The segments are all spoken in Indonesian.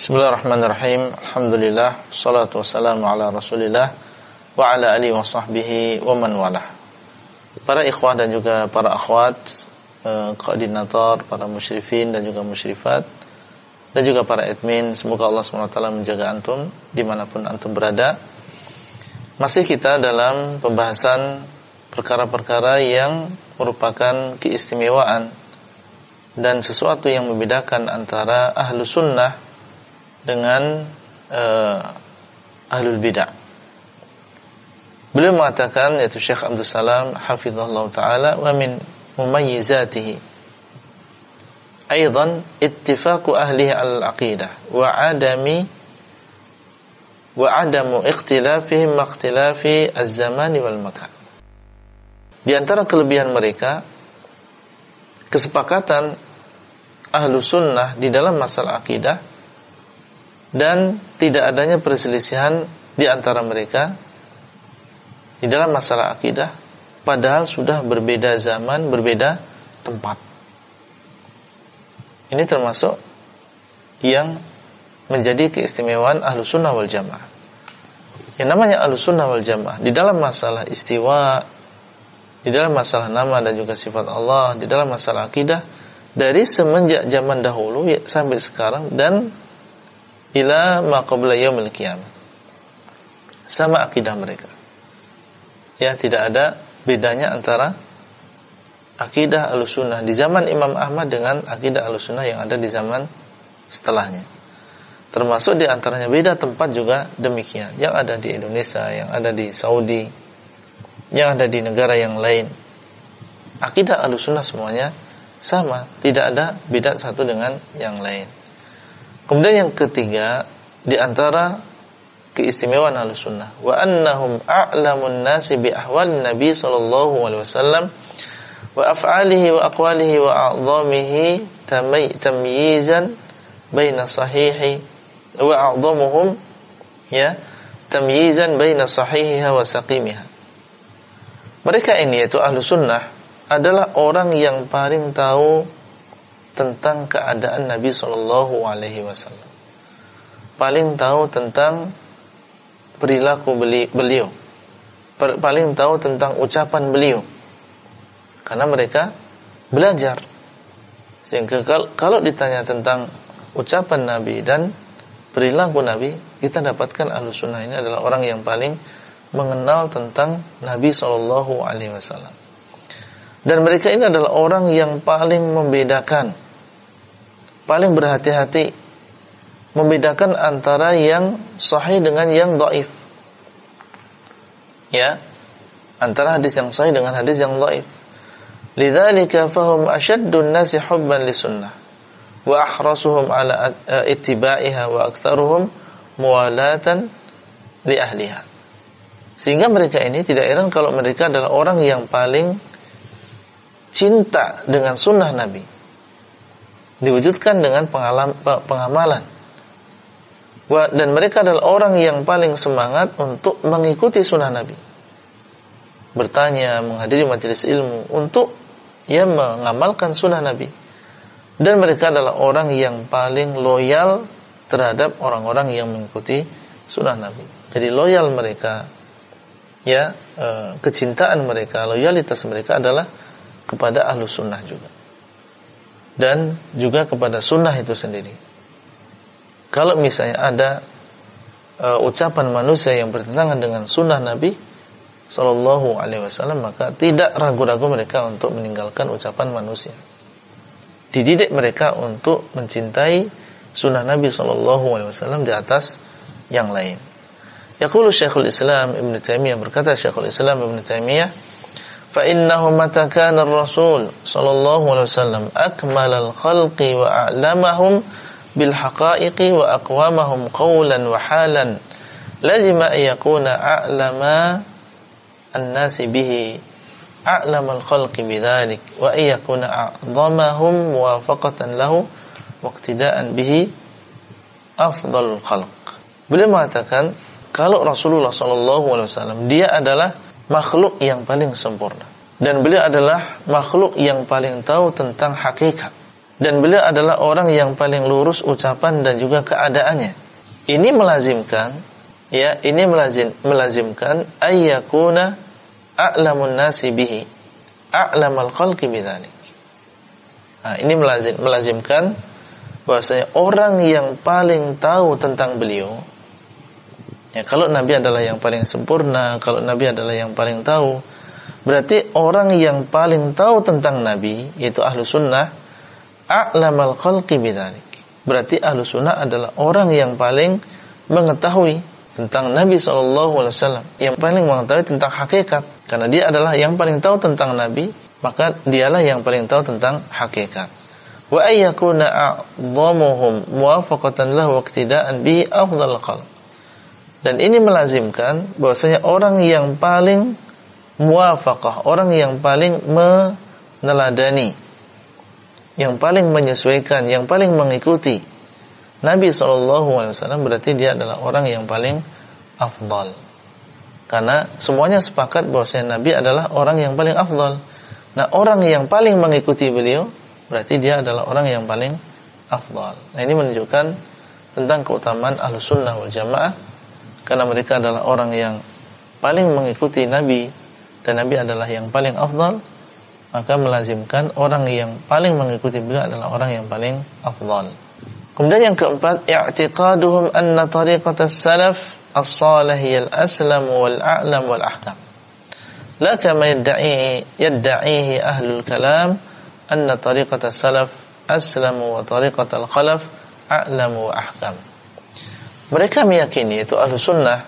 Bismillahirrahmanirrahim. Alhamdulillah, wassalatu wassalamu ala Rasulillah wa ala alihi wa sahbihi wa man walah. Para ikhwah dan juga para akhwat, koordinator, para musyrifin dan juga musyrifat, dan juga para admin, semoga Allah SWT menjaga antum dimanapun antum berada. Masih kita dalam pembahasan perkara-perkara yang merupakan keistimewaan dan sesuatu yang membedakan antara ahlu sunnah dengan ahlul bid'ah. Beliau mengatakan, yaitu Syekh Abdul Salam hafizahullah ta'ala, wa min mumayyizatihi aidan ittifaqu ahlihi al-aqidah wa adamu ikhtilafihim ikhtilafi az-zamani wal makan. Di antara kelebihan mereka, kesepakatan ahlu sunnah di dalam masalah akidah dan tidak adanya perselisihan di antara mereka di dalam masalah akidah, padahal sudah berbeda zaman, berbeda tempat. Ini termasuk yang menjadi keistimewaan ahlu sunnah wal jamaah. Yang namanya ahlu sunnah wal jamaah di dalam masalah istiwa, di dalam masalah nama dan juga sifat Allah, di dalam masalah akidah, dari semenjak zaman dahulu sampai sekarang dan ila ma qabla yaumil qiyamah, sama akidah mereka. Ya, tidak ada bedanya antara akidah Ahlussunnah di zaman Imam Ahmad dengan akidah Ahlussunnah yang ada di zaman setelahnya. Termasuk di antaranya beda tempat juga demikian. Yang ada di Indonesia, yang ada di Saudi, yang ada di negara yang lain, akidah Ahlussunnah semuanya sama, tidak ada beda satu dengan yang lain. Kemudian yang ketiga, di antara keistimewaan Ahlussunnah, wa annahum a'lamun nasi bi ahwalin Nabi sallallahu alaihi wasallam wa af'alihi wa aqwalihi wa a'dhamihi tamyizan baina sahihi wa a'dhamuhum tamyizan baina sahihiha wa saqimiha. Mereka ini, yaitu Ahlussunnah, adalah orang yang paling tahu tentang keadaan Nabi sallallahu alaihi wasallam, paling tahu tentang perilaku beliau, paling tahu tentang ucapan beliau, karena mereka belajar. Sehingga kalau ditanya tentang ucapan Nabi dan perilaku Nabi, kita dapatkan Ahlussunnah ini adalah orang yang paling mengenal tentang Nabi sallallahu alaihi wasallam. Dan mereka ini adalah orang yang paling membedakan, paling berhati-hati membedakan antara yang sahih dengan yang dhaif. Ya, antara hadis yang sahih dengan hadis yang dhaif. Lidzalika fahum ashaddun nasi hubban lisunnah wa ahrasuhum ala ittiba'iha wa aktsaruhum muwalatan li ahliha. Sehingga mereka ini tidak heran kalau mereka adalah orang yang paling cinta dengan sunnah Nabi, diwujudkan dengan pengamalan. Dan mereka adalah orang yang paling semangat untuk mengikuti sunnah Nabi, bertanya, menghadiri majelis ilmu untuk mengamalkan sunnah Nabi. Dan mereka adalah orang yang paling loyal terhadap orang-orang yang mengikuti sunnah Nabi. Jadi loyal mereka, kecintaan mereka, loyalitas mereka adalah kepada ahlus sunnah juga, dan juga kepada sunnah itu sendiri. Kalau misalnya ada ucapan manusia yang bertentangan dengan sunnah Nabi sallallahu alaihi wasallam, maka tidak ragu-ragu mereka untuk meninggalkan ucapan manusia. Dididik mereka untuk mencintai sunnah Nabi sallallahu alaihi wasallam di atas yang lain. Yaqulu Syekhul Islam Ibn Taimiyah, berkata Syekhul Islam Ibn Taimiyah, فَإِنَّهُ مَتَى كَانَ الرَّسُولُ صلى الله عليه وسلم أكمل الخلق وأعلمهم بالحقائق وأقوامهم قولا وحالا لازم أن يكون أعلم الناس به أعلم الخلق بذلك وأن يكون أعظمهم موافقة له واقتداء به أفضل الخلق. Beliau mengatakan, kalau Rasulullah SAW dia adalah makhluk yang paling sempurna, dan beliau adalah makhluk yang paling tahu tentang hakikat, dan beliau adalah orang yang paling lurus ucapan dan juga keadaannya. Ini melazimkan, ya, ini melazimkan ayyakuna a'lamun nasi bihi, a'lamal khalqi bidzalik. Nah, ini melazimkan bahwasanya orang yang paling tahu tentang beliau, ya, kalau Nabi adalah yang paling sempurna, kalau Nabi adalah yang paling tahu, berarti orang yang paling tahu tentang Nabi, yaitu ahlu sunnah, a'lamal khalqi bidzalik. Berarti ahlu sunnah adalah orang yang paling mengetahui tentang Nabi SAW, yang paling mengetahui tentang hakikat. Karena dia adalah yang paling tahu tentang Nabi, maka dialah yang paling tahu tentang hakikat. Wa ayyakuna a'dhamuhum muwafaqatan lahu waqtida'an bi afdhal khalq. Dan ini melazimkan bahwasanya orang yang paling muwafaqah, orang yang paling meneladani, yang paling menyesuaikan, yang paling mengikuti Nabi SAW, berarti dia adalah orang yang paling afdal. Karena semuanya sepakat bahwasanya Nabi adalah orang yang paling afdal. Nah, orang yang paling mengikuti beliau berarti dia adalah orang yang paling afdal. Nah, ini menunjukkan tentang keutamaan Ahlus Sunnah wal Jamaah, karena mereka adalah orang yang paling mengikuti Nabi dan Nabi adalah yang paling afdal, maka melazimkan orang yang paling mengikuti beliau adalah orang yang paling afdal. Kemudian yang keempat, i'tiqaduhum anna tariqatas salaf as-salih hiya al-aslam wal a'lam wal ahkam. La kama yadda'ihi ahlul kalam anna tariqatas salaf aslam wa tariqatal khalaf a'lam wa ahkam. Mereka meyakini, itu ahlu sunnah,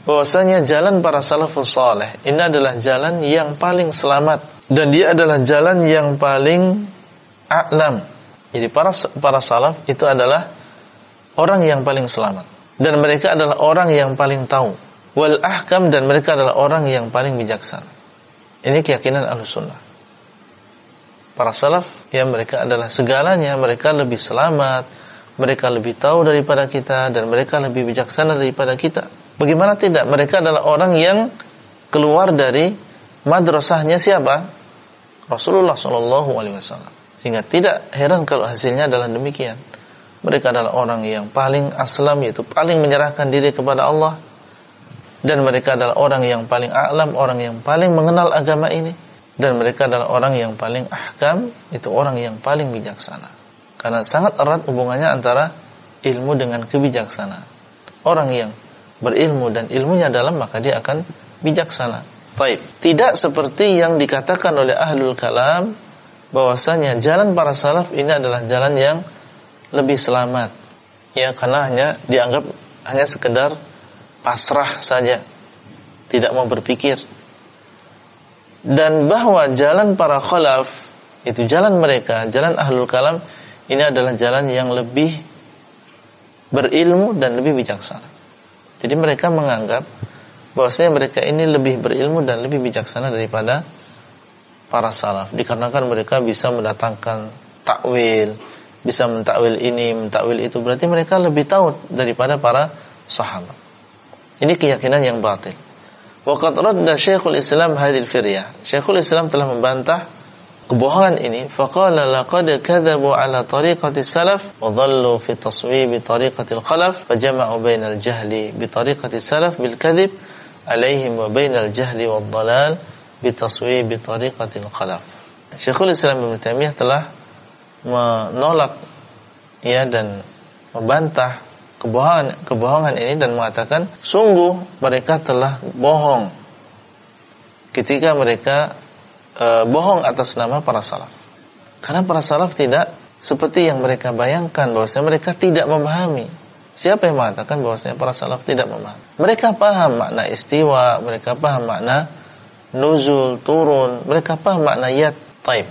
bahwasanya jalan para salafus salih ini adalah jalan yang paling selamat dan dia adalah jalan yang paling a'lam. Jadi para salaf itu adalah orang yang paling selamat dan mereka adalah orang yang paling tahu, wal ahkam, dan mereka adalah orang yang paling bijaksana. Ini keyakinan Ahlus Sunnah. Para salaf, ya, mereka adalah segalanya, mereka lebih selamat, mereka lebih tahu daripada kita, dan mereka lebih bijaksana daripada kita. Bagaimana tidak? Mereka adalah orang yang keluar dari madrasahnya siapa? Rasulullah SAW. Sehingga tidak heran kalau hasilnya adalah demikian. Mereka adalah orang yang paling aslam, yaitu paling menyerahkan diri kepada Allah. Dan mereka adalah orang yang paling a'lam, orang yang paling mengenal agama ini. Dan mereka adalah orang yang paling ahkam, itu orang yang paling bijaksana. Karena sangat erat hubungannya antara ilmu dengan kebijaksanaan. Orang yang berilmu dan ilmunya dalam, maka dia akan bijaksana. Baik, tidak seperti yang dikatakan oleh ahlul kalam, bahwasanya jalan para salaf ini adalah jalan yang lebih selamat. Ya, karena dianggap hanya sekedar pasrah saja, tidak mau berpikir. Dan bahwa jalan para khalaf, itu jalan mereka, jalan ahlul kalam, ini adalah jalan yang lebih berilmu dan lebih bijaksana. Jadi mereka menganggap bahwasanya mereka ini lebih berilmu dan lebih bijaksana daripada para salaf, dikarenakan mereka bisa mendatangkan takwil, bisa mentakwil ini, mentakwil itu. Berarti mereka lebih tahu daripada para sahabat. Ini keyakinan yang batil. Waqad radda Syekhul Islam hadhil firyah. Syekhul Islam telah membantah kebohongan ini. Faqala laqad kadzabu ala tariqati salaf wa dhallu fi taswib tariqati al-khalaf fajama'u bainal jahli bi tariqati salaf bil kadhib alaihim wa bainal jahli wad dhalal bitaswib tariqatil khalaf. Syekhul Islam Ibnu Taimiyah telah menolak, ya, dan membantah kebohongan ini dan mengatakan sungguh mereka telah bohong ketika mereka bohong atas nama para salaf. Karena para salaf tidak seperti yang mereka bayangkan, bahwasanya mereka tidak memahami. Siapa yang mengatakan bahwasanya para salaf tidak memahami? Mereka paham makna istiwa, mereka paham makna nuzul, turun, mereka paham makna yad. Taib.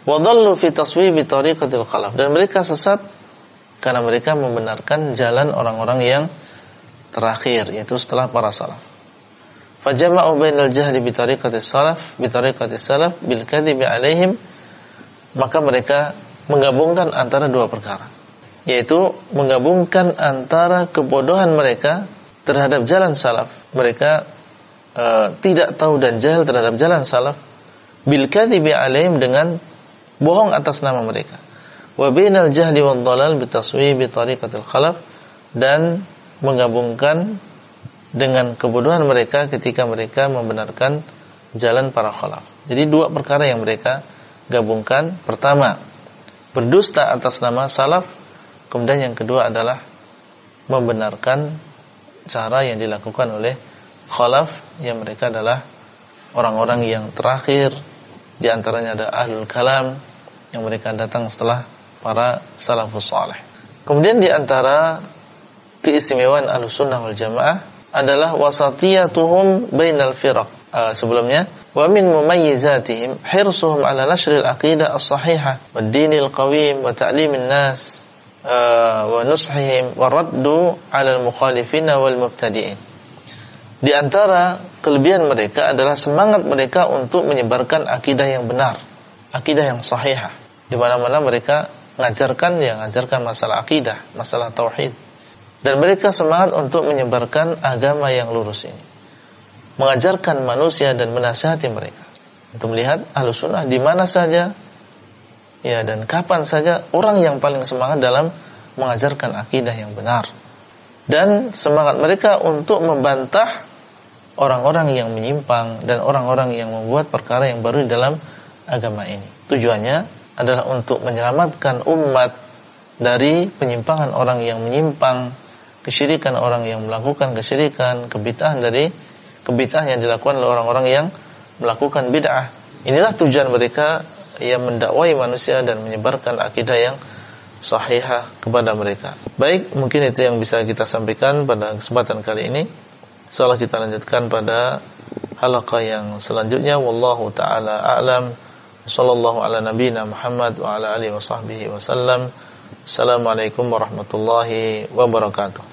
Wa dhallu fi taswibi tariqatil khalaf, dan mereka sesat karena mereka membenarkan jalan orang-orang yang terakhir, yaitu setelah para salaf. Fajama'u bainal jahli bi tariqatis salaf bil kadhibi alaihim, maka mereka menggabungkan antara dua perkara, yaitu menggabungkan antara kebodohan mereka terhadap jalan salaf. Mereka tidak tahu dan jahil terhadap jalan salaf, bil kadhibi alaihim, dengan bohong atas nama mereka, wa bainal jahli wad dhalal bitaswibi tariqatil khalaf, dan menggabungkan dengan kebodohan mereka ketika mereka membenarkan jalan para khalaf. Jadi dua perkara yang mereka gabungkan. Pertama, berdusta atas nama salaf. Kemudian yang kedua adalah membenarkan cara yang dilakukan oleh khalaf, yang mereka adalah orang-orang yang terakhir. Di antaranya ada ahlul kalam, yang mereka datang setelah para salafus salih. Kemudian di antara keistimewaan Ahlussunnah wal Jamaah adalah wasatiyatuhum bainal firaq. Sebelumnya, wa min mumayyizatihim hirsuhum ala nashril aqidah as-sahihah wad dinil qawim wa ta'limin nas wa nushihim wa raddu ala al-mukhalifin wal mubtadi'in. Di antara kelebihan mereka adalah semangat mereka untuk menyebarkan akidah yang benar, akidah yang sahihah. Di mana-mana mereka mengajarkan masalah akidah, masalah tauhid. Dan mereka semangat untuk menyebarkan agama yang lurus ini, mengajarkan manusia dan menasihati mereka untuk melihat Ahlussunnah di mana saja, ya, dan kapan saja orang yang paling semangat dalam mengajarkan akidah yang benar. Dan semangat mereka untuk membantah orang-orang yang menyimpang dan orang-orang yang membuat perkara yang baru dalam agama ini. Tujuannya adalah untuk menyelamatkan umat dari penyimpangan orang yang menyimpang, kesyirikan orang yang melakukan kesyirikan, kebid'ahan yang dilakukan oleh orang-orang yang melakukan bid'ah. Inilah tujuan mereka yang mendakwai manusia dan menyebarkan akidah yang sahihah kepada mereka. Baik, mungkin itu yang bisa kita sampaikan pada kesempatan kali ini. Insyaallah kita lanjutkan pada halaqah yang selanjutnya. Wallahu taala a'lam. Sallallahu ala nabiyyina Muhammad wa ala alihi wa sahbihi wasallam. Assalamualaikum warahmatullahi wabarakatuh.